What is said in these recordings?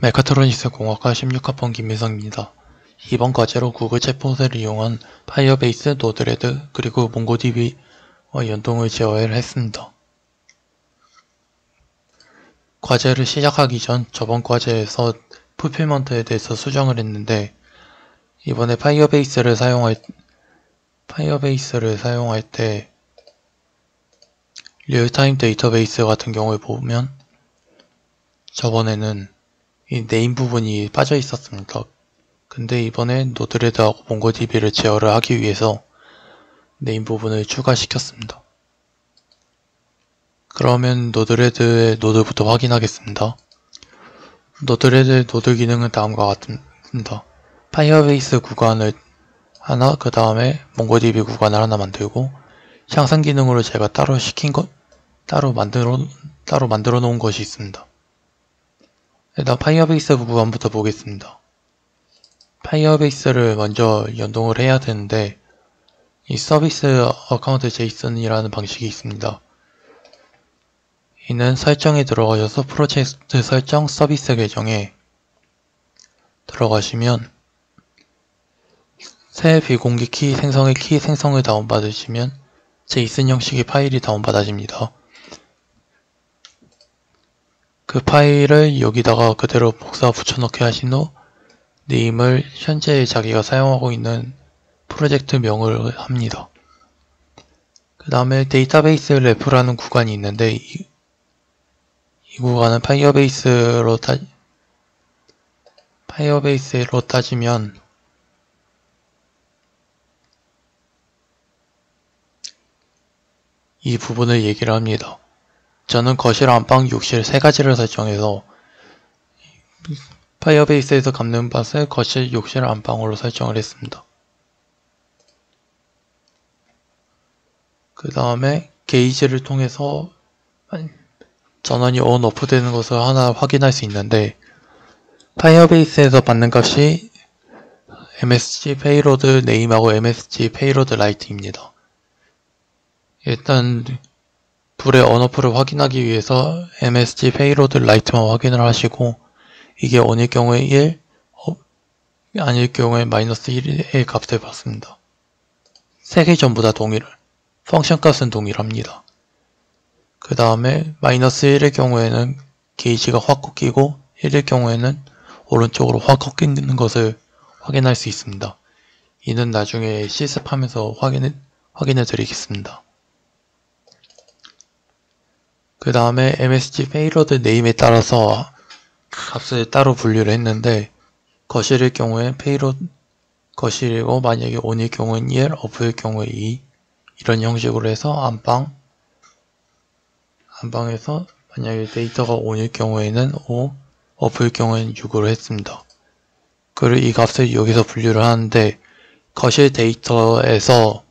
메카트로닉스 공학과 16학번 김민성입니다. 이번 과제로 구글 챗봇을 이용한 파이어베이스, 노드레드, 그리고 몽고디비와 연동을 제어를 했습니다. 과제를 시작하기 전 저번 과제에서 풀필먼트에 대해서 수정을 했는데 이번에 파이어베이스를 사용할 때 리얼타임 데이터베이스 같은 경우에 보면 저번에는 이 네임 부분이 빠져 있었습니다. 근데 이번에 노드레드하고 몽고디비를 제어를 하기 위해서 네임 부분을 추가시켰습니다. 그러면 노드레드의 노드부터 확인하겠습니다. 노드레드의 노드 기능은 다음과 같습니다. 파이어베이스 구간을 하나, 그 다음에 몽고디비 구간을 하나 만들고 향상 기능으로 제가 따로 만들어 놓은 것이 있습니다. 일단 파이어베이스 구간부터 보겠습니다. 파이어베이스를 먼저 연동을 해야 되는데 이 서비스 어카운트 제이슨이라는 방식이 있습니다. 이는 설정에 들어가셔서 프로젝트 설정 서비스 계정에 들어가시면 새 비공개 키 생성의 키 생성을 다운받으시면 제이슨 형식의 파일이 다운받아집니다. 그 파일을 여기다가 그대로 복사 붙여넣기 하신 후 네임을 현재 자기가 사용하고 있는 프로젝트 명을 합니다. 그 다음에 데이터베이스 레프라는 구간이 있는데 이 구간은 파이어베이스로 따지면 이 부분을 얘기를 합니다. 저는 거실, 안방, 욕실 세 가지를 설정해서 파이어베이스에서 갚는 밭을 거실, 욕실, 안방으로 설정을 했습니다. 그 다음에 게이지를 통해서 전원이 ON, OFF 되는 것을 하나 확인할 수 있는데 파이어베이스에서 받는 값이 MSG 페이로드 네임하고 MSG 페이로드 라이트입니다. 일단 불의 ON, OFF를 확인하기 위해서 MSG 페이로드 라이트만 확인을 하시고 이게 ON일 경우에 1, 아닐 경우에 -1의 값을 받습니다. 세 개 전부 다 동일, 펑션 값은 동일합니다. 그 다음에 -1의 경우에는 게이지가 확 꺾이고 1일 경우에는 오른쪽으로 확 꺾이는 것을 확인할 수 있습니다. 이는 나중에 실습하면서 확인해 드리겠습니다. 그 다음에 MSG 페이로드 네임에 따라서 값을 따로 분류를 했는데 거실일 경우에 거실이고 만약에 ON일 경우엔 1, OFF일 경우에 2 이런 형식으로 해서 안방에서 만약에 데이터가 ON일 경우에는 5, OFF일 경우에는 6으로 했습니다. 그리고 이 값을 여기서 분류를 하는데 거실 데이터에서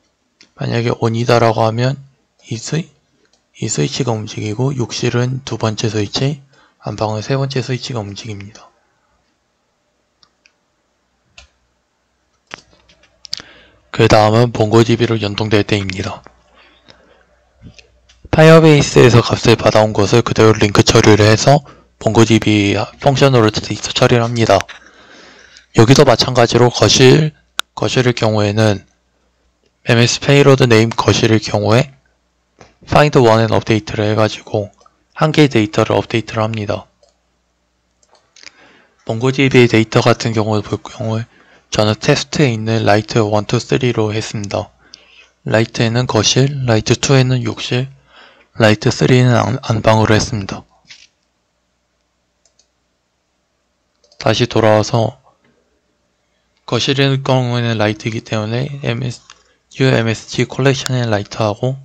만약에 ON이다라고 하면 이 스위치가 움직이고 욕실은 두 번째 스위치, 안방은 세 번째 스위치가 움직입니다. 그 다음은 몽고디비로 연동될 때입니다. 파이어베이스에서 값을 받아온 것을 그대로 링크 처리를 해서 몽고디비 펑션으로 데이터 처리를 합니다. 여기도 마찬가지로 거실일 경우에는 MS 페이로드 네임 거실일 경우에 find one and update를 해가지고 한 개의 데이터를 업데이트를 합니다. 몽고디비의 데이터 같은 경우에 볼 경우에 저는 테스트에 있는 라이트 1, 2, 3로 했습니다. 라이트에는 거실, 라이트 2에는 욕실, 라이트 3는 안방으로 했습니다. 다시 돌아와서 거실의 경우에는 라이트이기 때문에 UMSG 컬렉션의 라이트하고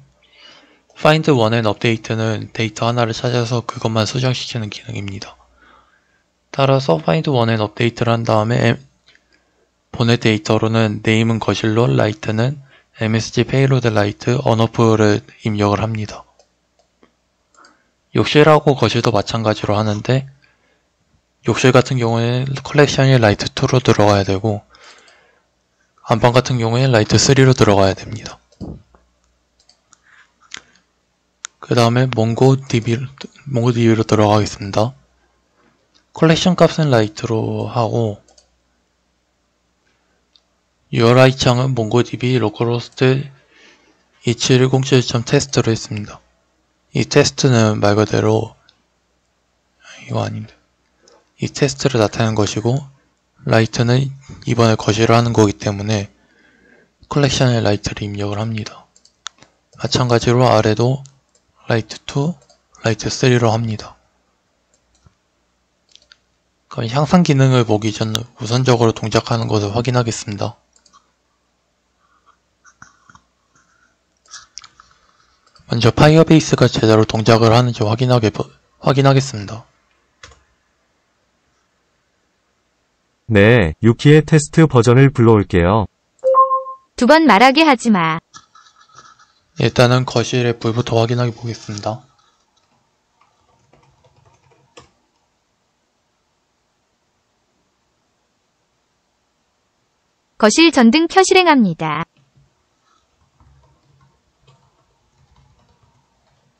find one and update는 데이터 하나를 찾아서 그것만 수정시키는 기능입니다. 따라서 find one and update를 한 다음에 보낼 데이터로는 네임은 거실로 라이트는 MSG 페이로드 라이트 ONOFF를 입력을 합니다. 욕실하고 거실도 마찬가지로 하는데 욕실 같은 경우에는 컬렉션이 라이트 2로 들어가야 되고 안방 같은 경우에 라이트 3로 들어가야 됩니다. 그 다음에 몽고DB로 들어가겠습니다. 컬렉션 값은 라이트로 하고 URI 창은 몽고DB 로컬호스트 27107.test로 했습니다. 이 테스트는 말 그대로 이거 아닌데 이 테스트를 나타내는 것이고 라이트는 이번에 거실을 하는 거기 때문에 컬렉션에 라이트를 입력을 합니다. 마찬가지로 아래도 라이트2, 라이트3로 합니다. 그럼 향상 기능을 보기 전 우선적으로 동작하는 것을 확인하겠습니다. 먼저 파이어베이스가 제대로 동작을 하는지 확인하겠습니다. 네, 유키의 테스트 버전을 불러올게요. 두 번 말하게 하지 마. 일단은 거실의 불부터 확인해 보겠습니다. 거실 전등 켜 실행합니다.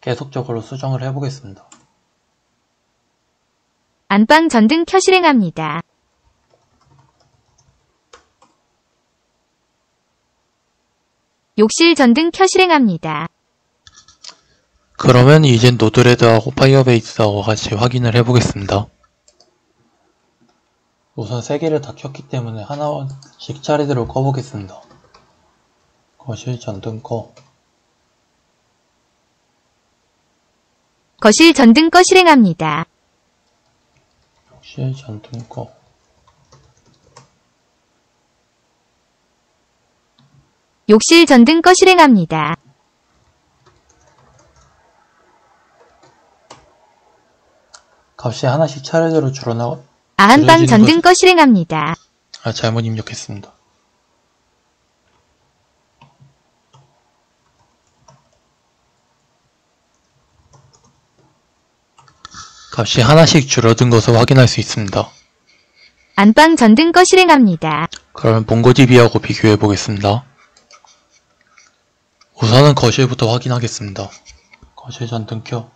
계속적으로 수정을 해보겠습니다. 안방 전등 켜 실행합니다. 욕실 전등 켜 실행합니다. 그러면 이젠 노드레드하고 파이어베이스하고 같이 확인을 해보겠습니다. 우선 3개를 다 켰기 때문에 하나씩 차례대로 꺼보겠습니다. 거실 전등 꺼. 거실 전등 꺼 실행합니다. 욕실 전등 꺼. 욕실 전등 꺼 실행합니다. 값이 하나씩 차례대로 줄어나가. 안방 전등 꺼 실행합니다. 잘못 입력했습니다. 값이 하나씩 줄어든 것을 확인할 수 있습니다. 안방 전등 꺼 실행합니다. 그러면 몽고DB하고 비교해 보겠습니다. 우선은 거실부터 확인하겠습니다. 거실 전등 켜.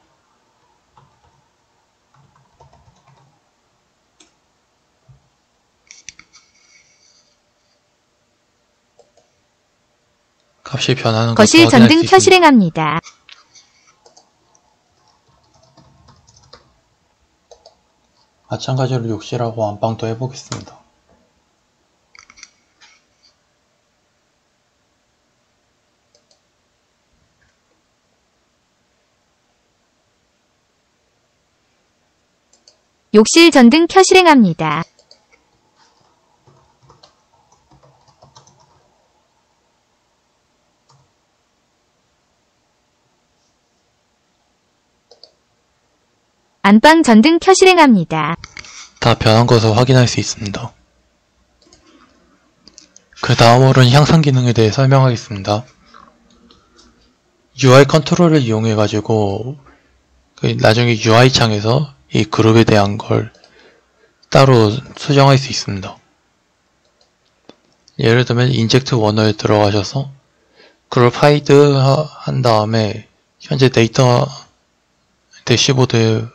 값이 변하는 것을 거실 확인할 수 전등 켜 있습니다. 실행합니다. 마찬가지로 욕실하고 안방도 해보겠습니다. 욕실 전등 켜 실행합니다. 안방 전등 켜 실행합니다. 다 변한 것을 확인할 수 있습니다. 그 다음으로는 향상 기능에 대해 설명하겠습니다. UI 컨트롤을 이용해 가지고 나중에 UI 창에서 이 그룹에 대한 걸 따로 수정할 수 있습니다. 예를 들면 인젝트 워너에 들어가셔서 그룹 하이드 한 다음에 현재 데이터 대시보드를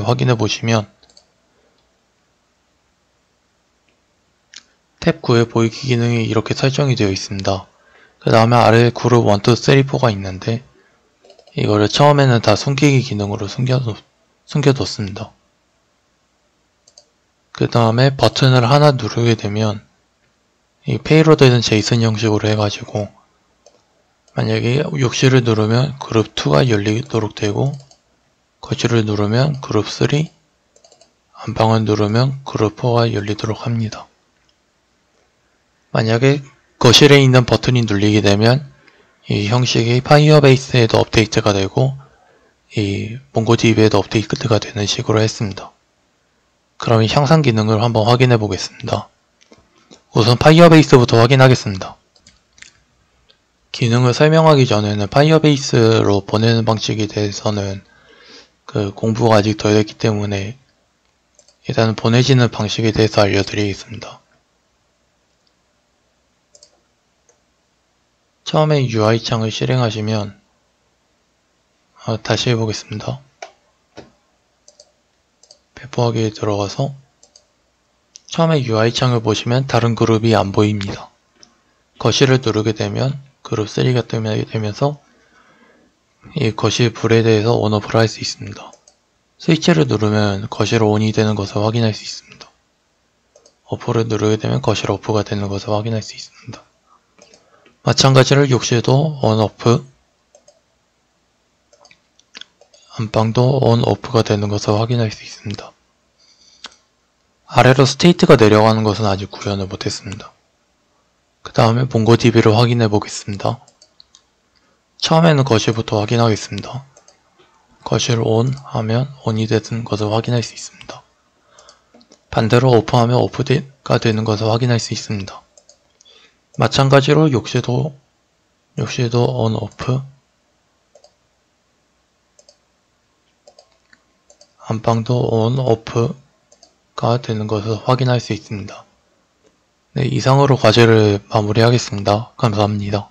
확인해 보시면 탭 9의 보이기 기능이 이렇게 설정이 되어 있습니다. 그 다음에 아래에 그룹 1, 2, 3, 4가 있는데 이거를 처음에는 다 숨기기 기능으로 숨겨뒀습니다. 그 다음에 버튼을 하나 누르게 되면 이 페이로드는 제이슨 형식으로 해가지고 만약에 욕실을 누르면 그룹 2가 열리도록 되고 거실을 누르면 그룹 3, 안방을 누르면 그룹 4가 열리도록 합니다. 만약에 거실에 있는 버튼이 눌리게 되면 이 형식이 파이어베이스에도 업데이트가 되고 이 몽고DB에도 업데이트가 되는 식으로 했습니다. 그럼 이 향상 기능을 한번 확인해 보겠습니다. 우선 파이어베이스부터 확인하겠습니다. 기능을 설명하기 전에는 파이어베이스로 보내는 방식에 대해서는 공부가 아직 덜 됐기 때문에 일단 보내지는 방식에 대해서 알려드리겠습니다. 처음에 UI 창을 실행하시면 다시 해보겠습니다. 배포하기에 들어가서 처음에 UI 창을 보시면 다른 그룹이 안 보입니다. 거실을 누르게 되면 그룹 3가 뜨게 되면서 이 거실 불에 대해서 온오프를 할 수 있습니다. 스위치를 누르면 거실 ON이 되는 것을 확인할 수 있습니다. 오프를 누르게 되면 거실 오프가 되는 것을 확인할 수 있습니다. 마찬가지로 욕실도 온오프, 안방도 온오프가 되는 것을 확인할 수 있습니다. 아래로 스테이트가 내려가는 것은 아직 구현을 못했습니다. 그 다음에 몽고DB를 확인해 보겠습니다. 처음에는 거실부터 확인하겠습니다. 거실 ON 하면 ON이 되는 것을 확인할 수 있습니다. 반대로 오프하면 오프가 되는 것을 확인할 수 있습니다. 마찬가지로 욕실도 ON, OFF, 안방도 ON, OFF가 되는 것을 확인할 수 있습니다. 네, 이상으로 과제를 마무리하겠습니다. 감사합니다.